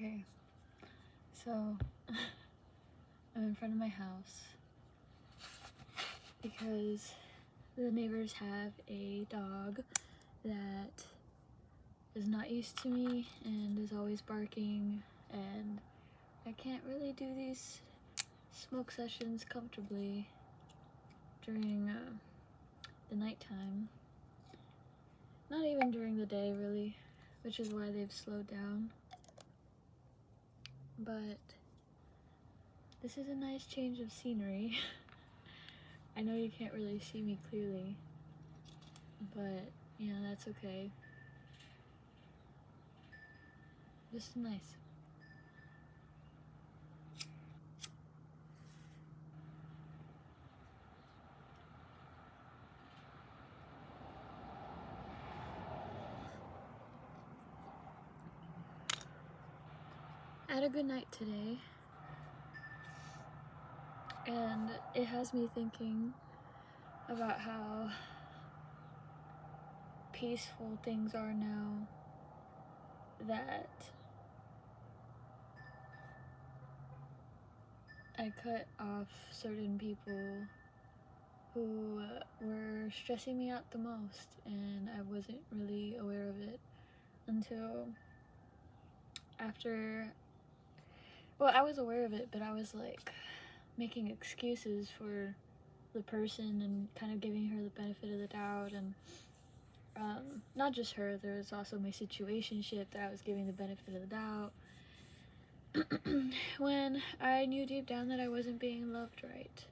Okay, so I'm in front of my house because the neighbors have a dog that is not used to me and is always barking, and I can't really do these smoke sessions comfortably during the nighttime. Not even during the day, really, which is why they've slowed down. But this is a nice change of scenery. I know you can't really see me clearly, but yeah, that's okay. This is nice. I had a good night today, and it has me thinking about how peaceful things are now, that I cut off certain people who were stressing me out the most, and I wasn't really aware of it until after. Well, I was aware of it, but I was like making excuses for the person and kind of giving her the benefit of the doubt, and not just her, there was also my situationship that I was giving the benefit of the doubt when I knew deep down that I wasn't being loved right.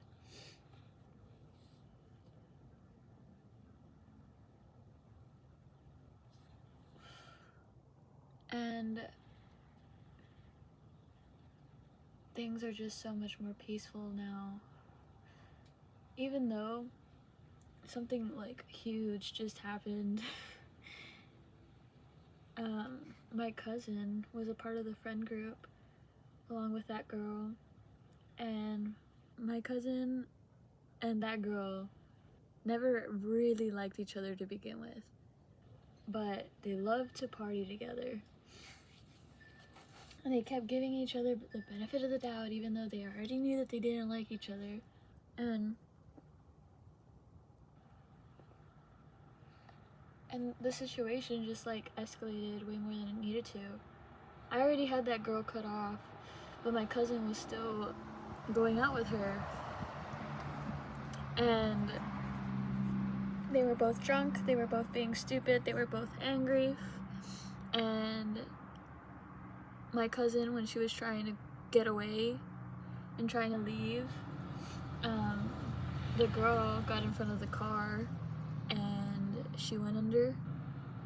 And things are just so much more peaceful now, even though something like huge just happened. My cousin was a part of the friend group along with that girl, and my cousin and that girl never really liked each other to begin with, but they loved to party together, and they kept giving each other the benefit of the doubt even though they already knew that they didn't like each other. And the situation just like escalated way more than it needed to. I already had that girl cut off, but my cousin was still going out with her, and they were both drunk, they were both being stupid, they were both angry, and my cousin, when she was trying to get away and trying to leave, the girl got in front of the car and she went under,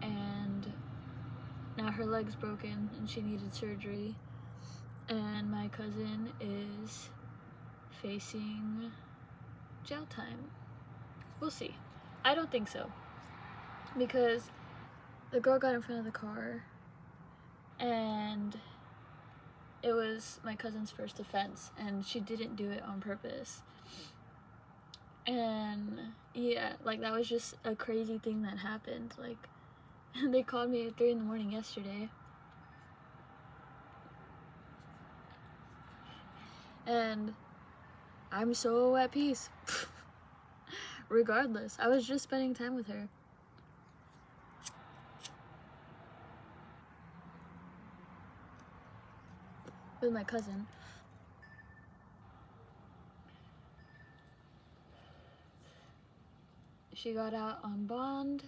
and now her leg's broken and she needed surgery, and my cousin is facing jail time. We'll see. I don't think so, because the girl got in front of the car and it was my cousin's first offense, and she didn't do it on purpose. And yeah, like that was just a crazy thing that happened. Like, they called me at 3 in the morning yesterday, and I'm so at peace. Regardless, I was just spending time with her. With my cousin. She got out on bond,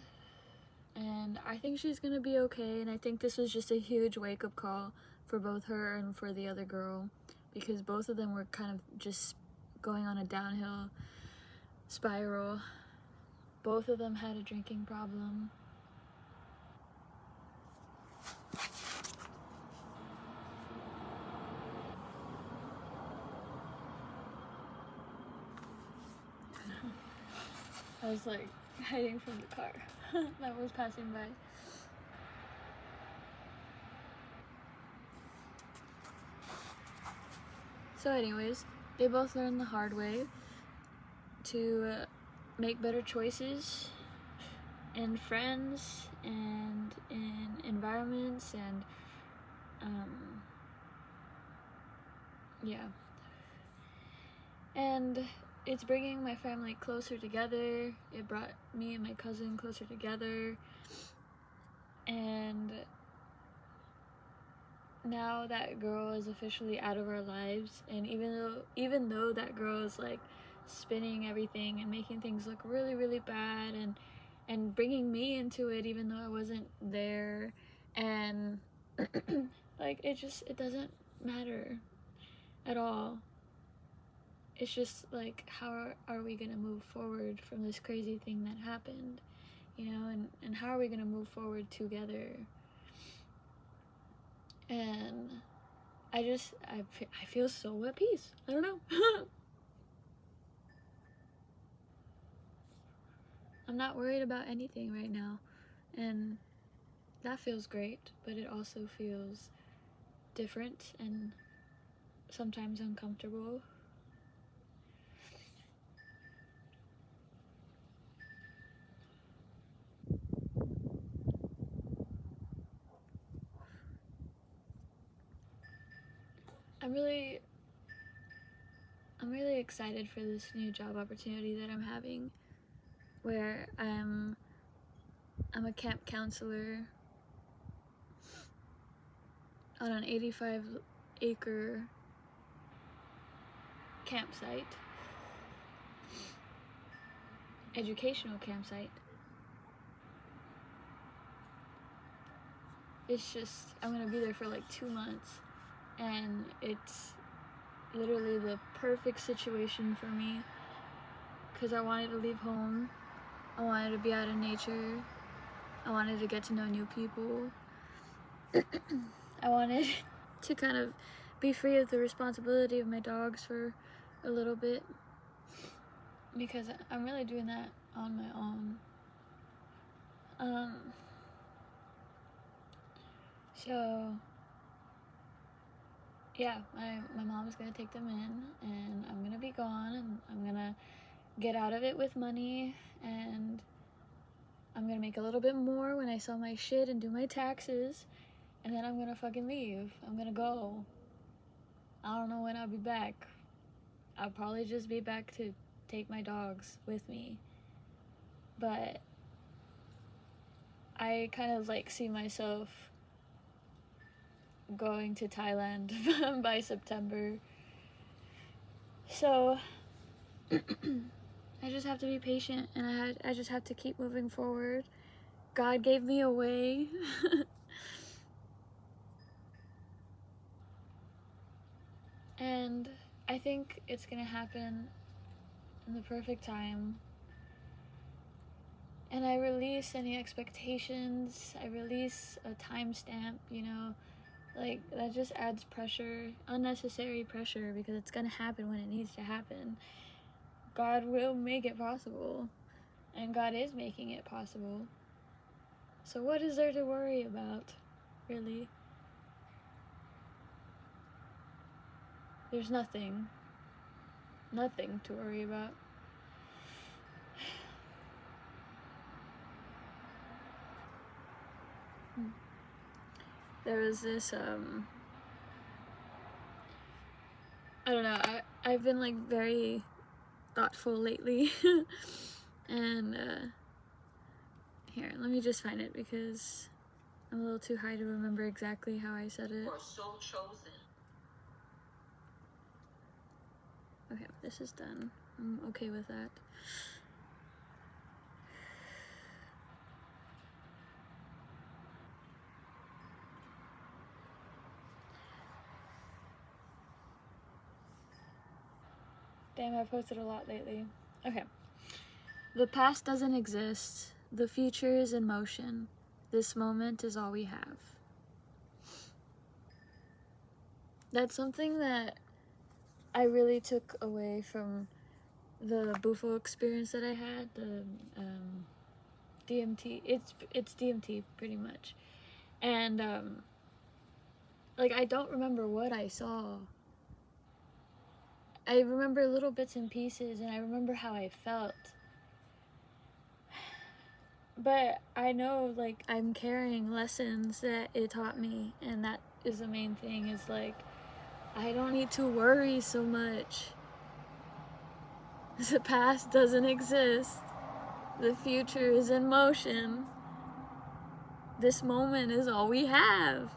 and I think she's gonna be okay, and I think this was just a huge wake-up call for both her and for the other girl, because both of them were kind of just going on a downhill spiral. Both of them had a drinking problem. I was like hiding from the car that was passing by. So anyways, they both learned the hard way to make better choices in friends and in environments, and yeah. And it's bringing my family closer together. It brought me and my cousin closer together. And now that girl is officially out of our lives, and even though that girl is like spinning everything and making things look really, really bad, and bringing me into it even though I wasn't there, and like it doesn't matter at all. It's just like, how are we gonna move forward from this crazy thing that happened, you know, and how are we gonna move forward together? And I feel so at peace. I don't know. I'm not worried about anything right now, and that feels great, but it also feels different and sometimes uncomfortable. I'm really excited for this new job opportunity that I'm having, where I'm a camp counselor on an 85-acre campsite, educational campsite. It's just, I'm gonna be there for like 2 months, and it's literally the perfect situation for me, because I wanted to leave home, I wanted to be out in nature, I wanted to get to know new people, I wanted to kind of be free of the responsibility of my dogs for a little bit, because I'm really doing that on my own. So yeah, my mom's gonna take them in, and I'm gonna be gone, and I'm gonna get out of it with money, and I'm gonna make a little bit more when I sell my shit and do my taxes, and then I'm gonna fucking leave. I'm gonna go. I don't know when I'll be back. I'll probably just be back to take my dogs with me. But I kind of like see myself going to Thailand by September. So I just have to be patient, and I just have to keep moving forward. God gave me a way. And I think it's gonna happen in the perfect time. And I release any expectations. I release a timestamp, you know, like that just adds pressure, unnecessary pressure, because it's gonna happen when it needs to happen. God will make it possible, and God is making it possible. So what is there to worry about, really? There's nothing to worry about. There was this, I don't know, I've been like very thoughtful lately. And here, let me just find it, because I'm a little too high to remember exactly how I said it. So chosen. Okay, this is done. I'm okay with that. Damn, I posted a lot lately. Okay. The past doesn't exist. The future is in motion. This moment is all we have. That's something that I really took away from the Bufo experience that I had, the DMT. It's DMT pretty much. And like, I don't remember what I saw. I remember little bits and pieces, and I remember how I felt. But I know, like, I'm carrying lessons that it taught me, and that is the main thing, is like, I don't need to worry so much. The past doesn't exist. The future is in motion. This moment is all we have.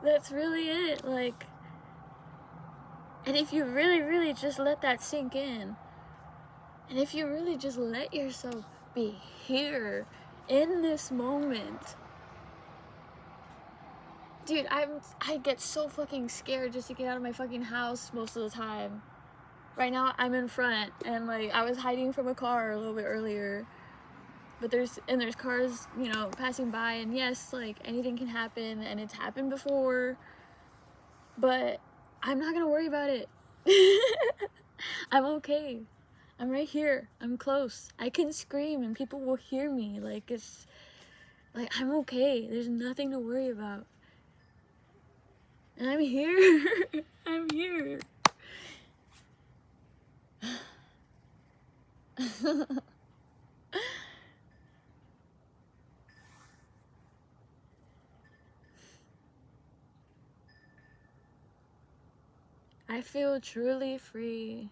That's really it. Like, and if you really, really just let that sink in, and if you really just let yourself be here in this moment, dude, I get so fucking scared just to get out of my fucking house most of the time. Right now I'm in front, and like I was hiding from a car a little bit earlier, but there's cars, you know, passing by, and yes, like anything can happen, and it's happened before, but I'm not gonna worry about it. I'm okay. I'm right here. I'm close. I can scream and people will hear me. Like, it's like I'm okay. There's nothing to worry about. And I'm here. I'm here. I feel truly free.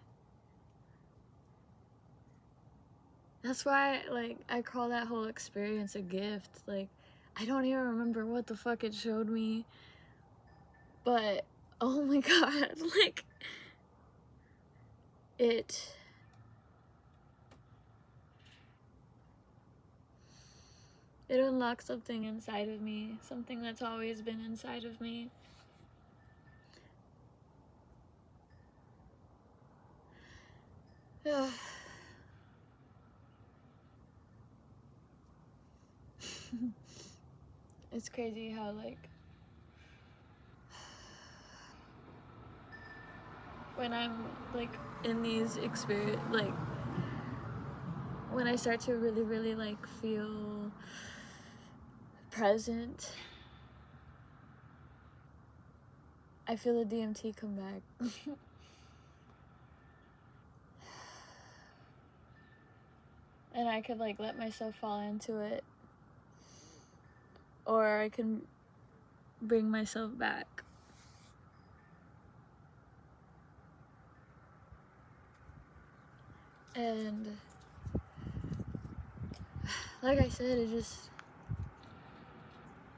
That's why, like, I call that whole experience a gift. Like, I don't even remember what the fuck it showed me, but oh my god, like, it unlocked something inside of me, something that's always been inside of me. It's crazy how, like, when I'm, like, in these experience, like, when I start to really, really, like, feel present, I feel the DMT come back. And I could, like, let myself fall into it, or I can bring myself back. And like I said,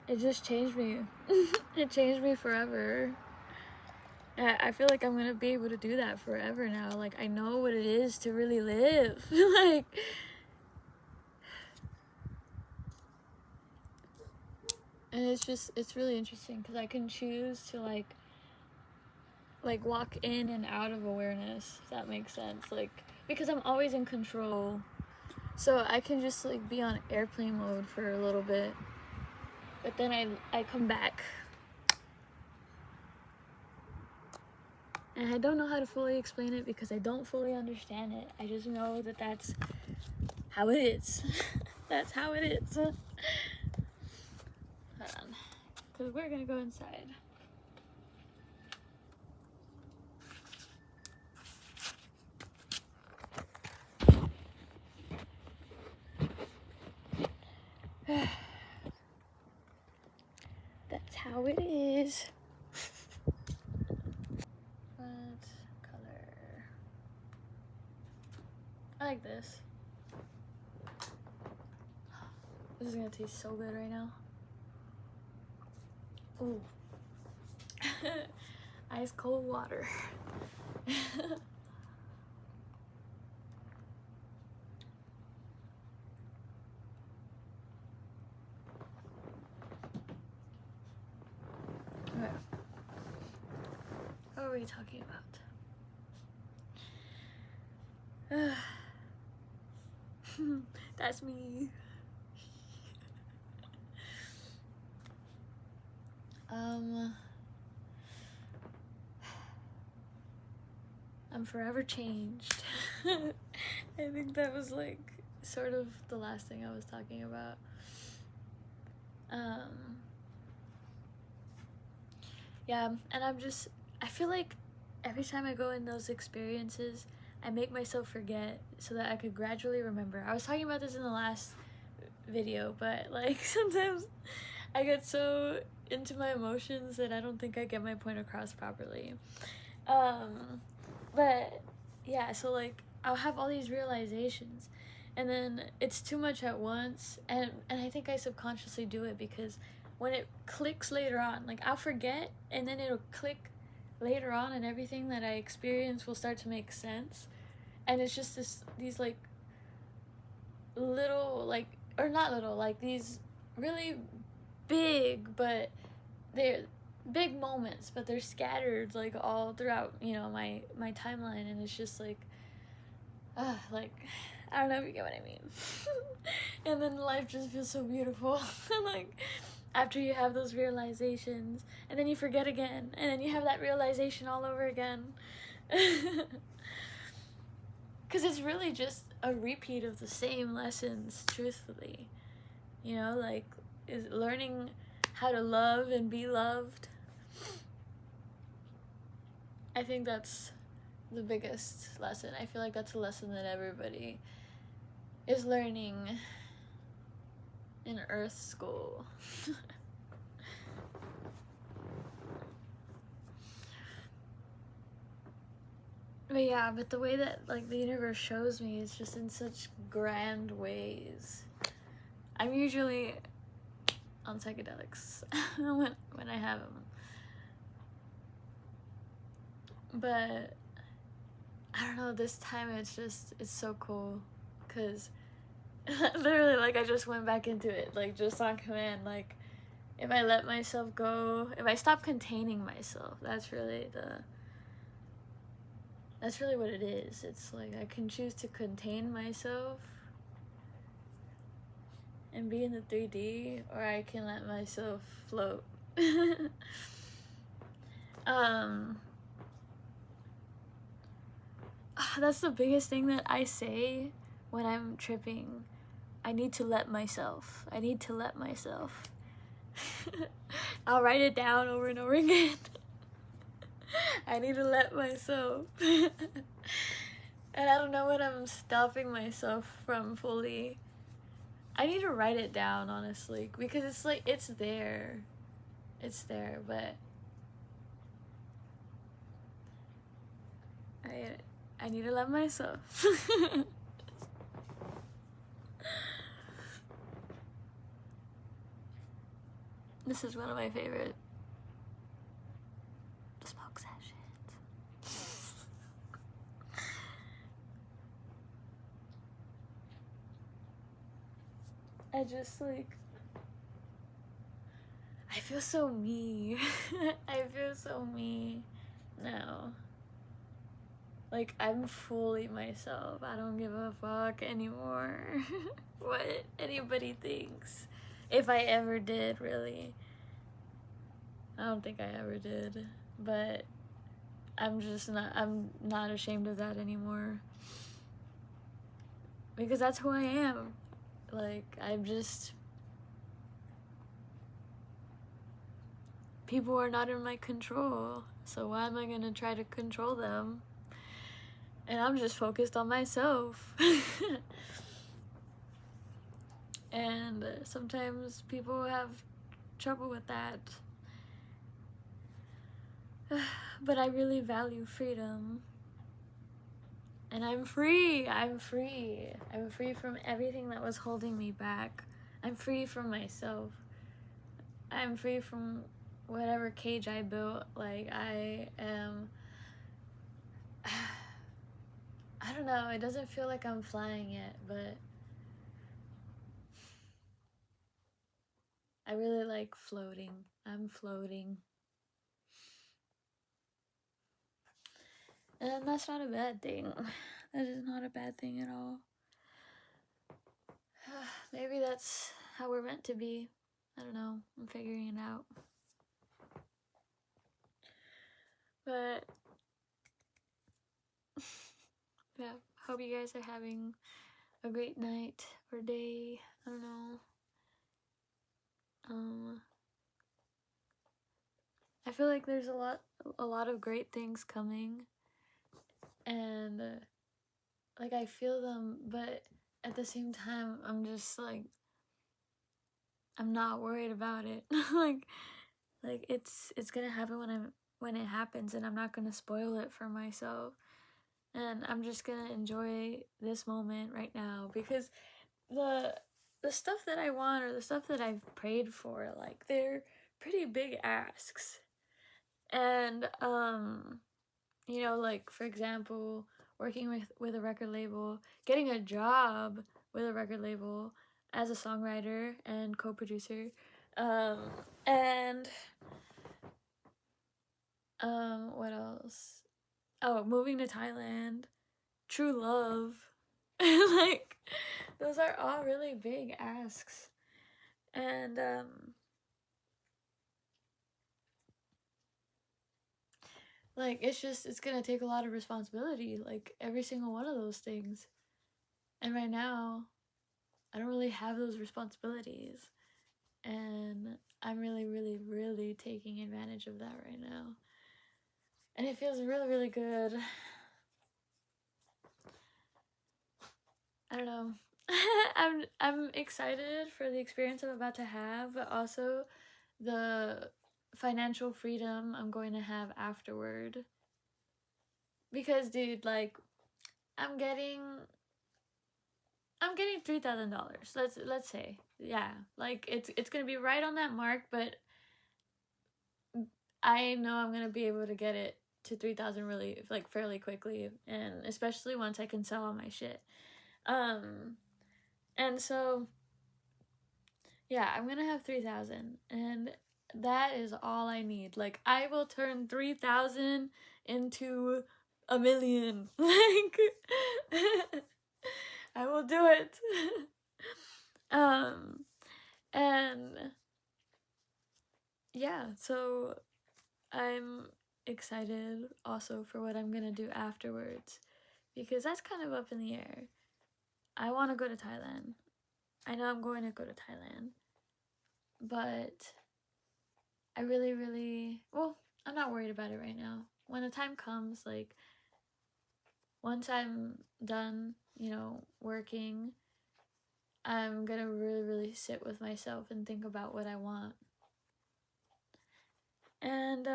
it just changed me. It changed me forever. I feel like I'm gonna be able to do that forever now. Like, I know what it is to really live. Like, and it's really interesting because I can choose to like walk in and out of awareness, if that makes sense. Like, because I'm always in control, so I can just like be on airplane mode for a little bit, but then I come back, and I don't know how to fully explain it because I don't fully understand it. I just know that that's how it is. That's how it is. Hold on, because we're gonna go inside. That's how it is. What color? I like this. This is gonna taste so good right now. Ooh. Ice cold water. Okay. What are we talking about? That's me. I'm forever changed. I think that was like sort of the last thing I was talking about. Yeah, and I feel like every time I go in those experiences, I make myself forget so that I could gradually remember. I was talking about this in the last video, but like sometimes I get so into my emotions that I don't think I get my point across properly. But yeah, so like I'll have all these realizations, and then it's too much at once, and I think I subconsciously do it because when it clicks later on, like I'll forget, and then it'll click later on, and everything that I experience will start to make sense, and it's just these like little, like, or not little, like these really big, but they're big moments, but they're scattered like all throughout, you know, my timeline, and it's just like like, I don't know if you get what I mean. And then life just feels so beautiful. Like after you have those realizations, and then you forget again, and then you have that realization all over again. Because it's really just a repeat of the same lessons, truthfully. You know, like, is learning how to love and be loved. I think that's the biggest lesson. I feel like that's a lesson that everybody is learning in Earth school. But yeah, but the way that like the universe shows me is just in such grand ways. I'm usually on psychedelics when I have them, but I don't know, this time it's so cool, because literally, like, I just went back into it, like, just on command. Like, if I let myself go, if I stop containing myself, that's really what it is. It's like I can choose to contain myself and be in the 3D, or I can let myself float. That's the biggest thing that I say when I'm tripping. I need to let myself. I need to let myself. I'll write it down over and over again. I need to let myself. And I don't know what I'm stopping myself from fully. I need to write it down, honestly, because it's like, it's there, but I need to let myself. This is one of my favorite smoke sessions. I just, like, I feel so me. I feel so me now. Like, I'm fully myself. I don't give a fuck anymore what anybody thinks. If I ever did, really. I don't think I ever did. But I'm not ashamed of that anymore. Because that's who I am. Like, people are not in my control. So why am I gonna try to control them? And I'm just focused on myself. And sometimes people have trouble with that. But I really value freedom. And I'm free. I'm free from everything that was holding me back. I'm free from myself. I'm free from whatever cage I built. Like, I am... I don't know, it doesn't feel like I'm flying yet, but I really like floating. I'm floating. And that's not a bad thing. That is not a bad thing at all. Maybe that's how we're meant to be. I don't know. I'm figuring it out. But yeah, hope you guys are having a great night or day. I don't know. I feel like there's a lot of great things coming, and like, I feel them, but at the same time, I'm just like, I'm not worried about it. Like, Like, it's gonna happen when it happens, and I'm not gonna spoil it for myself. And I'm just gonna enjoy this moment right now, because the stuff that I want, or the stuff that I've prayed for, like, they're pretty big asks. And you know, like, for example, working with a record label, getting a job with a record label as a songwriter and co-producer, and what else? Oh, moving to Thailand, true love. Like, those are all really big asks. And like, it's gonna take a lot of responsibility, like, every single one of those things. And right now, I don't really have those responsibilities. And I'm really, really, really taking advantage of that right now. And it feels really, really good. I don't know. I'm excited for the experience I'm about to have, but also the financial freedom I'm going to have afterward. Because, dude, like, I'm getting $3,000. Let's say, yeah, like, it's gonna be right on that mark, but I know I'm gonna be able to get it to 3,000 really, like, fairly quickly, and especially once I can sell all my shit. And so, yeah, I'm gonna have 3,000, and that is all I need. Like, I will turn 3,000 into 1,000,000. Like, I will do it. And yeah, so I'm excited also for what I'm gonna do afterwards, because that's kind of up in the air. I want to go to Thailand. I know I'm going to go to Thailand, but I really, really, well, I'm not worried about it right now. When the time comes, like, once I'm done, you know, working, I'm gonna really, really sit with myself and think about what I want. And,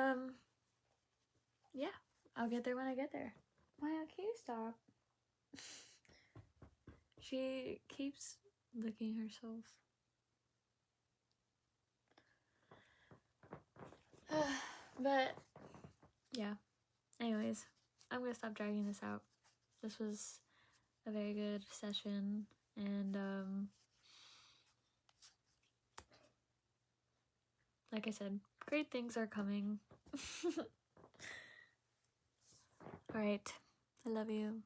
yeah, I'll get there when I get there. Maya, can you stop? She keeps licking herself. But, yeah. Anyways, I'm gonna stop dragging this out. This was a very good session, and, like I said, great things are coming. Alright, I love you.